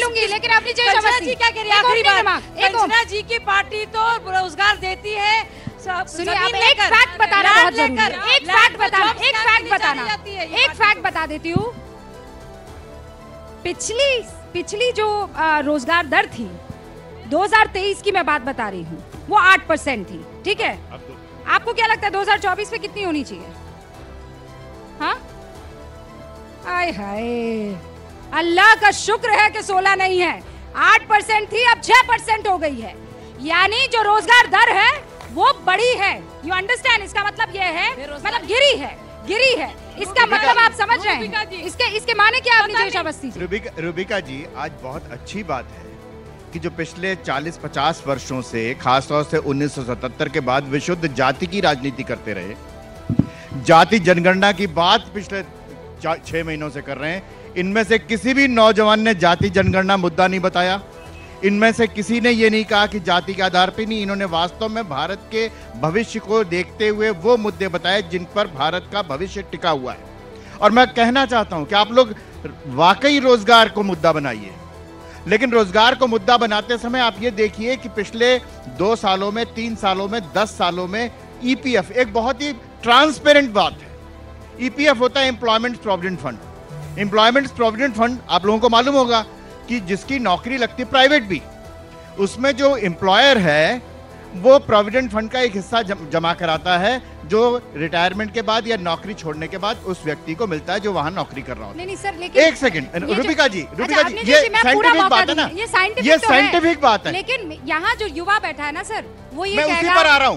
लूंगी, लेकिन अपनी जी क्या कह रही है? आखिरी बात, कंचना जी की पार्टी तो रोजगार देती है। सुनिए, अब एक फैक्ट बताना बहुत जरूरी है। एक फैक्ट बताना, एक फैक्ट बता देती हूँ। पिछली जो रोजगार दर थी 2023 की मैं बात बता रही हूँ, वो 8% थी, ठीक है? आपको क्या लगता है 2024 में कितनी होनी चाहिए? हाँ, आय हाय, अल्लाह का शुक्र है कि 16 नहीं है, 8% थी, अब 6% हो गई है। यानी जो रोजगार दर है वो बड़ी है। You understand? इसका मतलब ये है, मतलब गिरी है। इसका मतलब आप समझ रहे हैं? इसके माने क्या? अपनी जेश अवस्थी जी। रुबिका जी, आज बहुत अच्छी बात है कि जो पिछले 40-50 वर्षों से, खासतौर से 1977 के बाद विशुद्ध जाति की राजनीति करते रहे, जाति जनगणना की बात पिछले 6 महीनों से कर रहे हैं, इनमें से किसी भी नौजवान ने जाति जनगणना मुद्दा नहीं बताया। इनमें से किसी ने ये नहीं कहा कि जाति के आधार पर नहीं। इन्होंने वास्तव में भारत के भविष्य को देखते हुए वो मुद्दे बताए जिन पर भारत का भविष्य टिका हुआ है। और मैं कहना चाहता हूं कि आप लोग वाकई रोजगार को मुद्दा बनाइए, लेकिन रोजगार को मुद्दा बनाते समय आप ये देखिए कि पिछले 2 सालों में, 3 सालों में, 10 सालों में ईपीएफ, एक बहुत ही ट्रांसपेरेंट बात है, ईपीएफ होता है employment provident fund. Employment provident fund आप लोगों को मालूम होगा कि जिसकी नौकरी लगती है प्राइवेट भी, उसमें जो एम्प्लॉयर है वो प्रोविडेंट फंड का एक हिस्सा जमा कराता है, जो रिटायरमेंट के बाद या नौकरी छोड़ने के बाद उस व्यक्ति को मिलता है जो वहां नौकरी कर रहा होता है। नहीं सर, लेकिन एक सेकंड रुबिका जी, ये साइंटिफिक बात है ना, ये साइंटिफिक बात है। लेकिन यहाँ जो युवा बैठा है ना सर, वो ये मैं उसी पर आ रहा हूँ,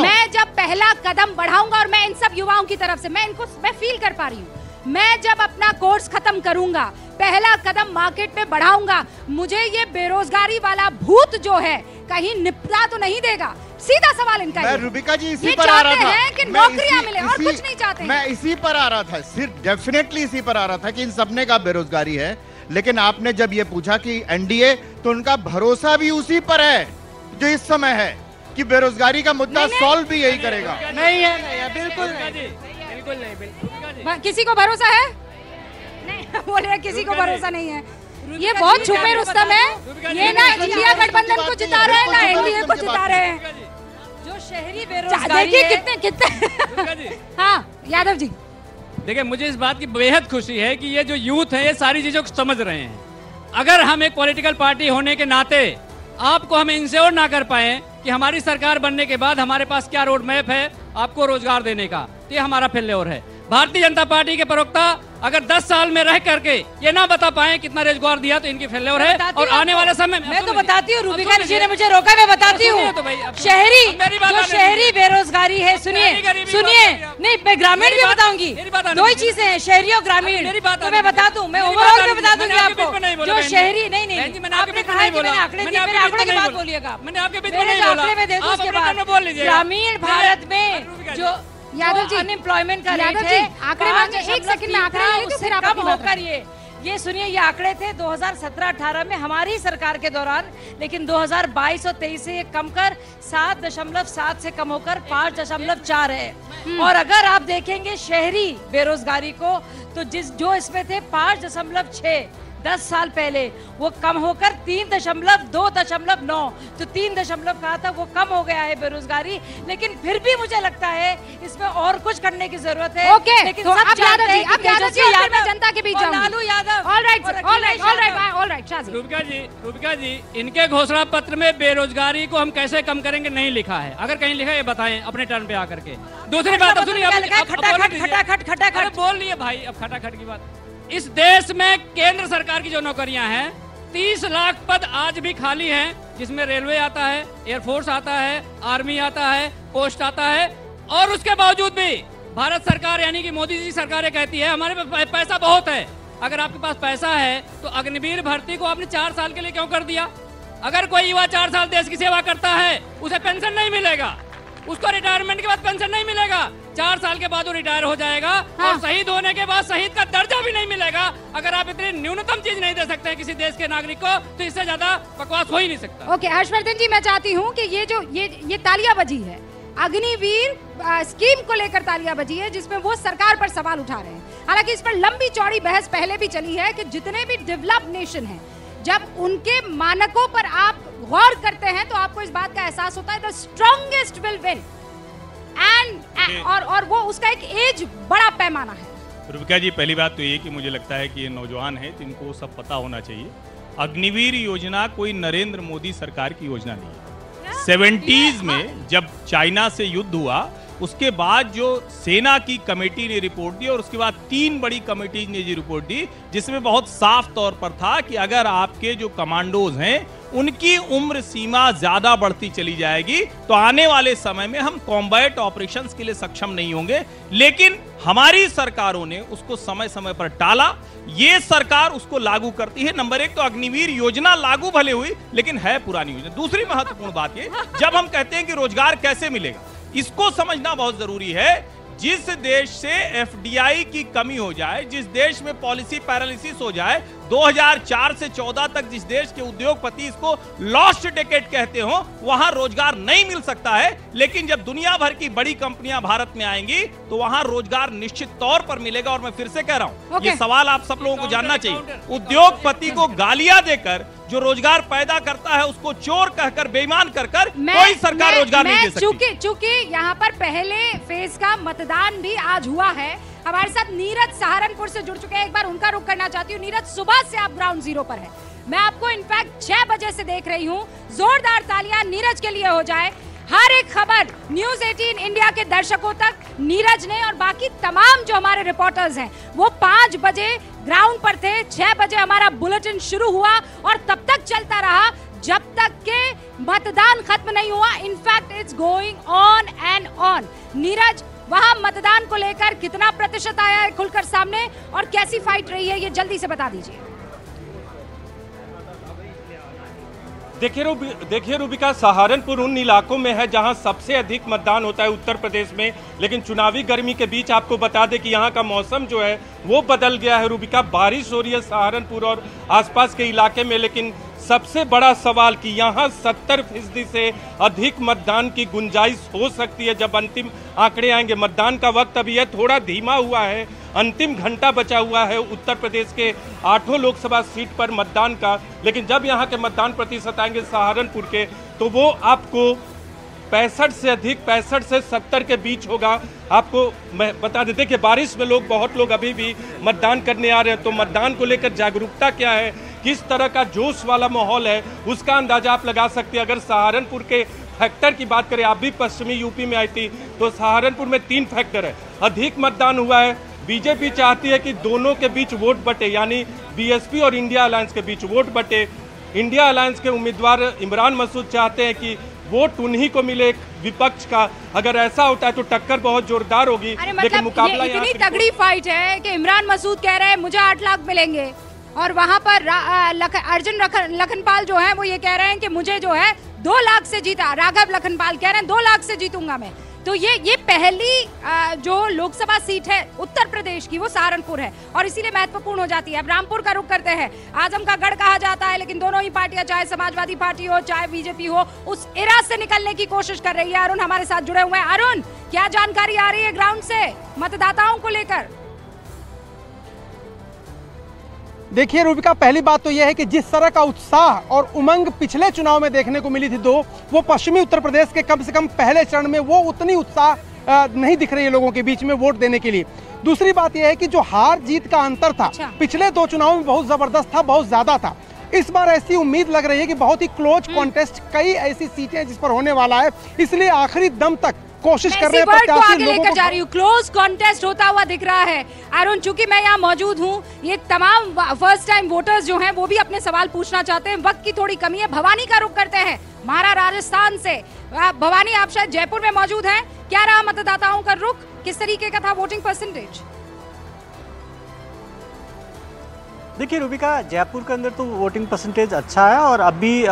मैं जब पहला कदम बढ़ाऊंगा, और मैं इन सब युवाओं की तरफ से मैं फील कर पा रही हूँ, मैं जब अपना कोर्स खत्म करूंगा, पहला कदम मार्केट में बढ़ाऊंगा, मुझे ये बेरोजगारी वाला भूत जो है कहीं निपटा तो नहीं देगा। सीधा सवाल इनका है। रुबिका जी इसी पर आ रहा था कि नौकरियां मिले और कुछ नहीं चाहते। मैं इसी पर आ रहा था, सिर्फ डेफिनेटली इसी पर आ रहा था कि इन सबने का बेरोजगारी है। लेकिन आपने जब ये पूछा कि एनडीए, तो उनका भरोसा भी उसी पर है जो इस समय है कि बेरोजगारी का मुद्दा सॉल्व भी यही करेगा। नहीं है, बिल्कुल नहीं। किसी को भरोसा है? नहीं, बोले किसी को भरोसा नहीं है। ये बहुत छुपे रुस्तम है, ये ना इंडिया गठबंधन को जिता रहे हैं ना एनडीए को जिता रहे हैं। जो शहरी बेरोजगारी देखिए कितने हाँ यादव जी, देखिए मुझे इस बात की बेहद खुशी है कि ये जो यूथ है ये सारी चीजों को समझ रहे हैं। अगर हम एक पॉलिटिकल पार्टी होने के नाते आपको हम इंश्योर ना कर पाए कि हमारी सरकार बनने के बाद हमारे पास क्या रोड मैप है आपको रोजगार देने का, तो ये हमारा फेल्योर है। भारतीय जनता पार्टी के प्रवक्ता अगर 10 साल में रह करके ये ना बता पाए कितना रोजगार दिया तो इनकी फेल्योर है। और आने वाले समय में मैं तो बताती हूँ, रुबिका जी ने मुझे रोका, मैं बताती हूँ। शहरी बेरोजगारी है, सुनिए, नहीं मैं ग्रामीण भी बताऊंगी, 2 ही चीजें हैं, शहरी और ग्रामीण। तो मैं बता दूं, मैं ओवरऑल में बता दूंगी आपको। जो शहरी नहीं आपने कहा है कि मैंने आंकड़े दिए, मेरे आंकड़े की बात बोलिएगा, मैंने आपके बीच में नहीं बोला, आंकड़े में दे दूं उसके बाद। ग्रामीण भारत में जो यादव जी अनएम्प्लॉयमेंट का रेट है, आंकड़े मांगे, एक सेकंड में आंकड़े ले तो फिर आप कम होकर ये सुनिए, ये आंकड़े थे 2017-18 में हमारी सरकार के दौरान, लेकिन 2022 और 23 से ये कम कर 7.7 से कम होकर 5.4 है। और अगर आप देखेंगे शहरी बेरोजगारी को, तो जो इसमें थे 5.6 10 साल पहले, वो कम होकर 3.2.9, तो 3 कहा था, वो कम हो गया है बेरोजगारी। लेकिन फिर भी मुझे लगता है इसमें और कुछ करने की जरूरत है। ओके, लेकिन तो सब अब यादव जी, यादव जनता के बीच जाऊंगी। लालू यादव, ऑलराइट शाजी। रुबिका जी, इनके घोषणा पत्र में बेरोजगारी को हम कैसे कम करेंगे नहीं लिखा है। अगर कहीं लिखा है ये बताएं अपने टर्न पे आकर के। दूसरी बात सुनिए, खटाखट बोल लिए भाई, अब खटाखट की बात। इस देश में केंद्र सरकार की जो नौकरियां हैं 30 लाख पद आज भी खाली हैं, जिसमें रेलवे आता है, एयरफोर्स आता है, आर्मी आता है, पोस्ट आता है। और उसके बावजूद भी भारत सरकार यानी कि मोदी जी सरकारें कहती है हमारे पास पैसा बहुत है। अगर आपके पास पैसा है तो अग्निवीर भर्ती को आपने 4 साल के लिए क्यों कर दिया? अगर कोई युवा 4 साल देश की सेवा करता है उसे पेंशन नहीं मिलेगा, उसको रिटायरमेंट के बाद पेंशन नहीं मिलेगा, 4 साल के बाद वो रिटायर हो जाएगा। हाँ। और शहीद होने के बाद शहीद का दर्जा भी नहीं मिलेगा। अगर आप इतनी न्यूनतम चीज नहीं दे सकते हैं किसी देश के नागरिक को, तो इससे ज्यादा बकवास हो ही नहीं सकता। ओके, हर्षवर्धन जी, मैं चाहती हूँ कि ये तालियां बजी है, अग्निवीर स्कीम को लेकर तालियां बजी है, जिसमें वो सरकार पर सवाल उठा रहे हैं। हालांकि इस पर लंबी चौड़ी बहस पहले भी चली है कि जितने भी डेवलप्ड नेशन हैं, जब उनके मानकों पर आप गौर करते हैं तो आपको इस बात का एहसास होता है the strongest will win and और वो उसका एक एज बड़ा पैमाना है। रूबिका जी, पहली बात तो ये कि मुझे लगता है कि ये नौजवान हैं तो इनको सब पता होना चाहिए। अग्निवीर योजना कोई नरेंद्र मोदी सरकार की योजना नहीं है। 70s में जब चाइना से युद्ध हुआ, उसके बाद जो सेना की कमेटी ने रिपोर्ट दी और उसके बाद 3 बड़ी कमेटी ने जी रिपोर्ट दी, जिसमें बहुत साफ तौर पर था कि अगर आपके जो कमांडोज हैं उनकी उम्र सीमा ज्यादा बढ़ती चली जाएगी तो आने वाले समय में हम कॉम्बैट ऑपरेशंस के लिए सक्षम नहीं होंगे। लेकिन हमारी सरकारों ने उसको समय समय पर टाला। ये सरकार उसको लागू करती है। नंबर 1 तो अग्निवीर योजना लागू भले हुई, लेकिन है पुरानी योजना। दूसरी महत्वपूर्ण बात ये, जब हम कहते हैं कि रोजगार कैसे मिलेगा, इसको समझना बहुत जरूरी है। जिस देश से एफडीआई की कमी हो जाए, जिस देश में पॉलिसी पैरालिसिस हो जाए, 2004 से 14 तक जिस देश के उद्योगपति इसको लॉस्ट डेकेड कहते हो, वहां रोजगार नहीं मिल सकता है। लेकिन जब दुनिया भर की बड़ी कंपनियां भारत में आएंगी तो वहां रोजगार निश्चित तौर पर मिलेगा। और मैं फिर से कह रहा हूं, ये सवाल आप सब लोगों को जानना चाहिए। उद्योगपति को गालियां देकर जो रोजगार पैदा करता है उसको चोर कहकर, बेईमान कहकर कोई सरकार रोजगार नहीं दे सकती। चूंकि यहाँ पर पहले फेज का मतदान भी आज हुआ है, हमारे साथ नीरज सहारनपुर से जुड़ चुके हैं। एक बार उनका रुख करना चाहती हूँ। नीरज, सुबह से आप ग्राउंड जीरो पर है। मैं आपको इनफैक्ट 6 बजे से देख रही हूँ। जोरदार तालियां नीरज के लिए हो जाए। हर एक खबर न्यूज 18 इंडिया के दर्शकों तक नीरज ने और बाकी तमाम जो हमारे रिपोर्टर्स हैं वो 5 बजे ग्राउंड पर थे। 6 बजे हमारा बुलेटिन शुरू हुआ और तब तक चलता रहा जब तक के मतदान खत्म नहीं हुआ। In fact it's going on and on. Neeraj, वहां मतदान को लेकर कितना प्रतिशत आया है खुलकर सामने और कैसी फाइट रही है, ये जल्दी से बता दीजिए। देखिए रूबिका, सहारनपुर उन इलाकों में है जहां सबसे अधिक मतदान होता है उत्तर प्रदेश में। लेकिन चुनावी गर्मी के बीच आपको बता दें कि यहां का मौसम जो है वो बदल गया है। रूबिका, बारिश हो रही है सहारनपुर और आसपास के इलाके में, लेकिन सबसे बड़ा सवाल कि यहाँ 70% से अधिक मतदान की गुंजाइश हो सकती है जब अंतिम आंकड़े आएंगे। मतदान का वक्त अभी है थोड़ा धीमा हुआ है, अंतिम घंटा बचा हुआ है उत्तर प्रदेश के 8 लोकसभा सीट पर मतदान का। लेकिन जब यहाँ के मतदान प्रतिशत आएंगे सहारनपुर के, तो वो आपको 65 से अधिक, 65 से 70 के बीच होगा। आपको मैं बता देते कि बारिश में बहुत लोग अभी भी मतदान करने आ रहे हैं। तो मतदान को लेकर जागरूकता क्या है, किस तरह का जोश वाला माहौल है, उसका अंदाजा आप लगा सकते हैं। अगर सहारनपुर के फैक्टर की बात करें, आप भी पश्चिमी यूपी में आई थी, तो सहारनपुर में 3 फैक्टर है। अधिक मतदान हुआ है, बीजेपी चाहती है कि दोनों के बीच वोट बटे, यानी बीएसपी और इंडिया अलायंस के बीच वोट बटे। इंडिया अलायंस के उम्मीदवार इमरान मसूद चाहते हैं कि वोट उन्हीं को मिले विपक्ष का। अगर ऐसा होता है तो टक्कर बहुत जोरदार होगी। लेकिन मुकाबला इतनी तगड़ी फाइट है कि इमरान मसूद कह रहे हैं मुझे 8 लाख मिलेंगे और वहां पर अर्जुन लखनपाल जो है वो ये कह रहे हैं कि मुझे जो है 2 लाख से जीता। राघव लखनपाल कह रहे हैं 2 लाख से जीतूंगा मैं। तो ये पहली जो लोकसभा सीट है उत्तर प्रदेश की वो सहारनपुर है और इसीलिए महत्वपूर्ण हो जाती है। अब रामपुर का रुख करते हैं। आजम का गढ़ कहा जाता है, लेकिन दोनों ही पार्टियां, चाहे समाजवादी पार्टी हो चाहे बीजेपी हो, उस इरा से निकलने की कोशिश कर रही है। अरुण हमारे साथ जुड़े हुए हैं। अरुण, क्या जानकारी आ रही है ग्राउंड से मतदाताओं को लेकर? देखिए रूबिका, पहली बात तो यह है कि जिस तरह का उत्साह और उमंग पिछले चुनाव में देखने को मिली थी वो पश्चिमी उत्तर प्रदेश के कम से कम पहले चरण में वो उतनी उत्साह नहीं दिख रही है लोगों के बीच में वोट देने के लिए। दूसरी बात यह है कि जो हार जीत का अंतर था पिछले 2 चुनावों में बहुत जबरदस्त था, बहुत ज्यादा था। इस बार ऐसी उम्मीद लग रही है कि बहुत ही क्लोज कॉन्टेस्ट, कई ऐसी सीटें जिस पर होने वाला है, इसलिए आखिरी दम तक कोशिश कर रहे हैं प्रत्याशी लोगों को। जा रही हूँ, क्लोज कॉन्टेस्ट होता हुआ दिख रहा है। अरुण, चूंकि मैं यहाँ मौजूद हूँ, ये तमाम फर्स्ट टाइम वोटर्स जो हैं वो भी अपने सवाल पूछना चाहते हैं। वक्त की थोड़ी कमी है। भवानी का रुख करते हैं, महारा राजस्थान से। भवानी, आप शायद जयपुर में मौजूद हैं। क्या रहा मतदाताओं का रुख, किस तरीके का था वोटिंग परसेंटेज? देखिए रूबिका, जयपुर के अंदर तो वोटिंग परसेंटेज अच्छा है और अभी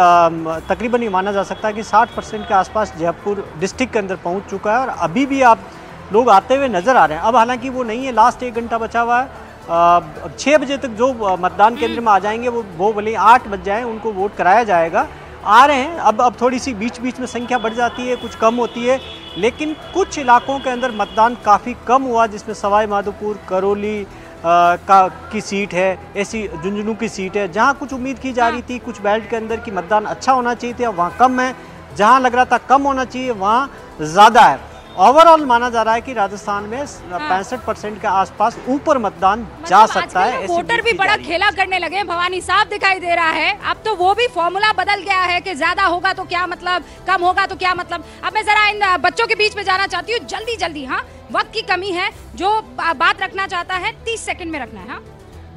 तकरीबन ये माना जा सकता है कि 60% के आसपास जयपुर डिस्ट्रिक्ट के अंदर पहुंच चुका है और अभी भी आप लोग आते हुए नज़र आ रहे हैं। अब हालांकि वो नहीं है, लास्ट 1 घंटा बचा हुआ है। 6 बजे तक जो मतदान केंद्र में आ जाएंगे वो भले 8 बज जाए, उनको वोट कराया जाएगा। आ रहे हैं। अब थोड़ी सी बीच बीच में संख्या बढ़ जाती है, कुछ कम होती है, लेकिन कुछ इलाकों के अंदर मतदान काफ़ी कम हुआ, जिसमें सवाई माधोपुर, करौली की सीट है, ऐसी झुंझुनू की सीट है, जहां कुछ उम्मीद की जा रही थी कुछ बेल्ट के अंदर की मतदान अच्छा होना चाहिए था, वहां कम है। जहां लग रहा था कम होना चाहिए वहां ज़्यादा है। ओवरऑल माना जा रहा है कि राजस्थान में 65% के आसपास ऊपर मतदान जा सकता है। वोटर भी बड़ा खेला करने लगे हैं भवानी, साफ दिखाई दे रहा है। अब तो वो भी फॉर्मूला बदल गया है कि ज्यादा होगा तो क्या मतलब, कम होगा तो क्या मतलब। अब मैं जरा इन बच्चों के बीच में जाना चाहती हूँ, जल्दी जल्दी। हाँ, वक्त की कमी है, जो बात रखना चाहता है 30 सेकंड में रखना है। हाँ,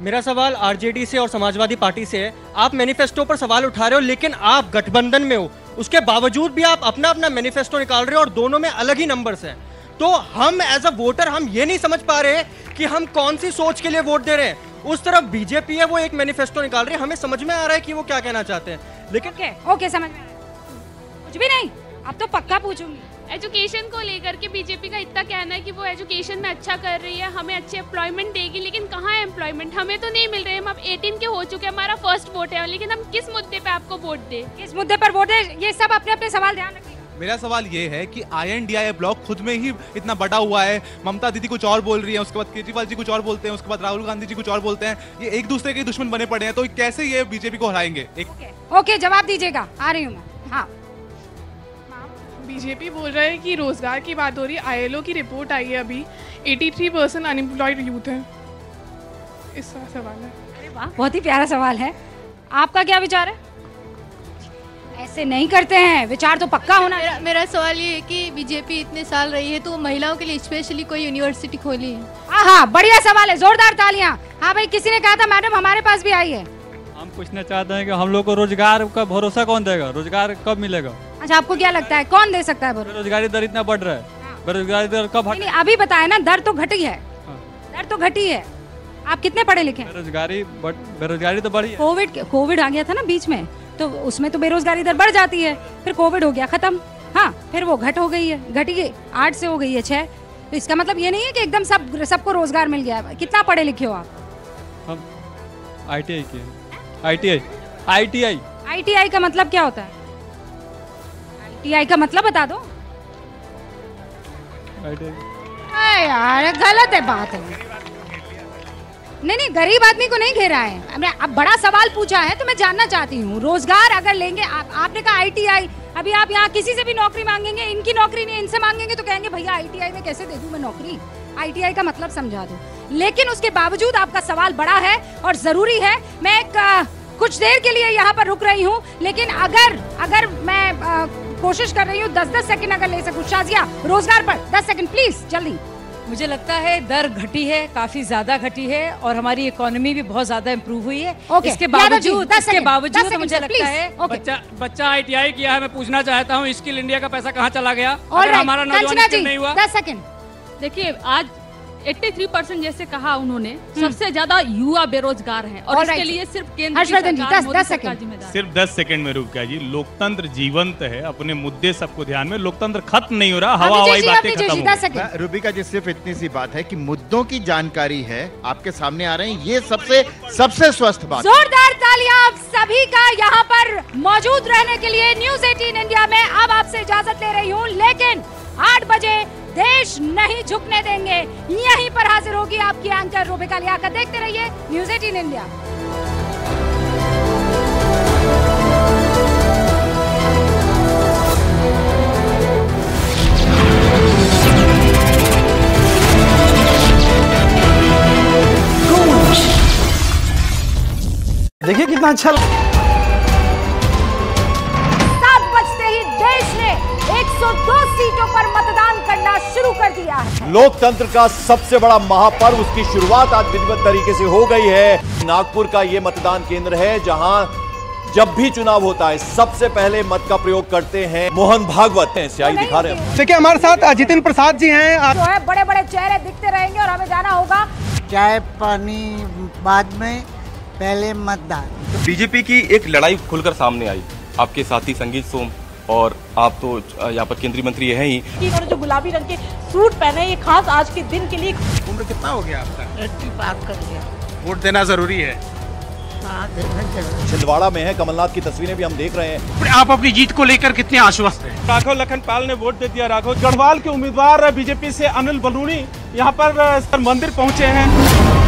मेरा सवाल आरजेडी से और समाजवादी पार्टी से है। आप मैनिफेस्टो पर सवाल उठा रहे हो, लेकिन आप गठबंधन में हो, उसके बावजूद भी आप अपना अपना मैनिफेस्टो निकाल रहे हो और दोनों में अलग ही नंबर्स हैं। तो हम एज अ वोटर हम ये नहीं समझ पा रहे कि हम कौन सी सोच के लिए वोट दे रहे हैं। उस तरफ बीजेपी है, वो एक मैनिफेस्टो निकाल रही है, हमें समझ में आ रहा है कि वो क्या कहना चाहते हैं, लेकिन ओके समझ में आ रहा है। कुछ भी नहीं, अब तो पक्का पूछूंगी। एजुकेशन को लेकर के बीजेपी का इतना कहना है कि वो एजुकेशन में अच्छा कर रही है, हमें अच्छे एम्प्लॉयमेंट देगी, लेकिन कहाँ है एम्प्लॉयमेंट? हमें तो नहीं मिल रहे। हम अब 18 के हो चुके हैं, हमारा फर्स्ट वोट है, लेकिन हम किस मुद्दे पे आपको वोट दें? किस मुद्दे पर वोट है, ये सब अपने अपने सवाल ध्यान रखिएगा। मेरा सवाल ये है कि INDIA ब्लॉक खुद में ही इतना बड़ा हुआ है, ममता दीदी कुछ और बोल रही है, उसके बाद केजरीवाल जी कुछ और बोलते हैं, उसके बाद राहुल गांधी जी कुछ और बोलते हैं, ये एक दूसरे के दुश्मन बने पड़े हैं, तो कैसे ये बीजेपी को हराएंगे? ओके, जवाब दीजिएगा, आ रही हूँ मैं। हाँ, बीजेपी बोल रहा है कि रोजगार की बात हो रही है। ILO की रिपोर्ट आई है अभी, 83% अनएम्प्लॉयड यूथ है। इस सवाल है। अरे वाह, बहुत ही प्यारा सवाल है। आपका क्या विचार है? ऐसे नहीं करते हैं, विचार तो पक्का होना। मेरा सवाल ये है कि बीजेपी इतने साल रही है तो महिलाओं के लिए स्पेशली कोई यूनिवर्सिटी खोली है? हाँ, बढ़िया सवाल है, जोरदार तालियां। हाँ भाई, किसी ने कहा था मैडम हमारे पास भी आई है। हम पूछना चाहते हैं कि हम लोग को रोजगार का भरोसा कौन देगा, रोजगार कब मिलेगा? अच्छा, आपको क्या लगता है कौन दे सकता है भरोसा? बेरोजगारी दर इतना बढ़ रहा है, बेरोजगारी दर कब नहीं, अभी बताया ना, दर तो घटी है। दर तो घटी है। आप कितने पढ़े लिखे हैं? बेरोजगारी तो बढ़ी है। कोविड आ गया था ना बीच में, तो उसमें तो बेरोजगारी दर बढ़ जाती है। फिर कोविड हो गया खत्म, हाँ, फिर वो घट हो गई है, घटी गई 8 से हो गई है 6। तो इसका मतलब ये नहीं है कि एकदम सबको रोजगार मिल गया है। कितना पढ़े लिखे हो आप? हम ITI किए। ITI का मतलब क्या होता है? ITI का मतलब बता दो। यार गलत है बात है। नहीं, गरीब आदमी को नहीं घेरा है। हमने अब बड़ा सवाल पूछा है तो मैं जानना चाहती हूँ, रोजगार अगर लेंगे, आपने कहा ITI, अभी आप यहाँ किसी से भी नौकरी मांगेंगे, इनकी नौकरी नहीं, इनसे मांगेंगे तो कहेंगे भैया ITI में कैसे दे दूं मैं नौकरी, ITI का मतलब समझा दो। लेकिन उसके बावजूद आपका सवाल बड़ा है और जरूरी है। मैं कुछ देर के लिए यहाँ पर रुक रही हूँ, लेकिन अगर मैं कोशिश कर रही हूँ 10-10 सेकंड अगर ले सकूँ। शाजिया, रोजगार पर 10 सेकंड प्लीज, जल्दी। मुझे लगता है दर घटी है, काफी ज्यादा घटी है, और हमारी इकोनॉमी भी बहुत ज्यादा इम्प्रूव हुई है। इसके बावजूद मुझे लगता है बच्चा ITI किया है। मैं पूछना चाहता हूँ, स्किल इंडिया का पैसा कहाँ चला गया? अगर हमारा नौजवान स्किल नहीं हुआ। 10 सेकंड। देखिए, आज 83% जैसे कहा उन्होंने, सबसे ज्यादा युवा बेरोजगार हैं और इसके लिए सिर्फ केंद्र की सरकार, मोदी सरकार जिम्मेदार। सिर्फ 10 सेकंड में रुक गया जी। लोकतंत्र जीवंत है, अपने मुद्दे सबको ध्यान में, लोकतंत्र खत्म नहीं हो रहा, हवाई बातें खत्म हो गई। रूबिका जी, सिर्फ इतनी सी बात है कि मुद्दों की जानकारी है, आपके सामने आ रहे हैं, ये सबसे स्वस्थ बात। जोरदार तालियां आप सभी का यहाँ पर मौजूद रहने के लिए। न्यूज़ 18 इंडिया में अब आपसे इजाजत ले रही हूँ, लेकिन 8 बजे देश नहीं झुकने देंगे। यहीं पर हाजिर होगी आपकी एंकर रूबिका लियाकत। देखते रहिए न्यूज़ 18 इंडिया। देखिए कितना अच्छा। 7 बजते ही देश ने 102 सीटों पर मतदान करना शुरू कर दिया है। लोकतंत्र का सबसे बड़ा महापर्व, उसकी शुरुआत आज विधिवत तरीके से हो गई है। नागपुर का ये मतदान केंद्र है जहां जब भी चुनाव होता है सबसे पहले मत का प्रयोग करते हैं मोहन भागवत हैं। स्याही दिखा रहे हैं। देखिए हमारे साथ जितिन प्रसाद जी हैं। जो है बड़े बड़े चेहरे दिखते रहेंगे और हमें जाना होगा। चाय पानी बाद में, पहले मतदान। बीजेपी की एक लड़ाई खुलकर सामने आई। आपके साथी संगीत सोम और आप तो यहाँ पर केंद्रीय मंत्री हैं ही। इन्होंने जो गुलाबी रंग के सूट पहने, ये खास आज के दिन के लिए। उम्र कितना हो गया आपका? 80 पार कर लिया। वोट देना जरूरी है। छिंदवाड़ा में है कमलनाथ की तस्वीरें भी हम देख रहे हैं। आप अपनी जीत को लेकर कितने आश्वस्त हैं? राघव लखनपाल ने वोट दे दिया। राघव गढ़वाल के उम्मीदवार बीजेपी से अनिल बलूनी यहाँ पर मंदिर पहुंचे हैं।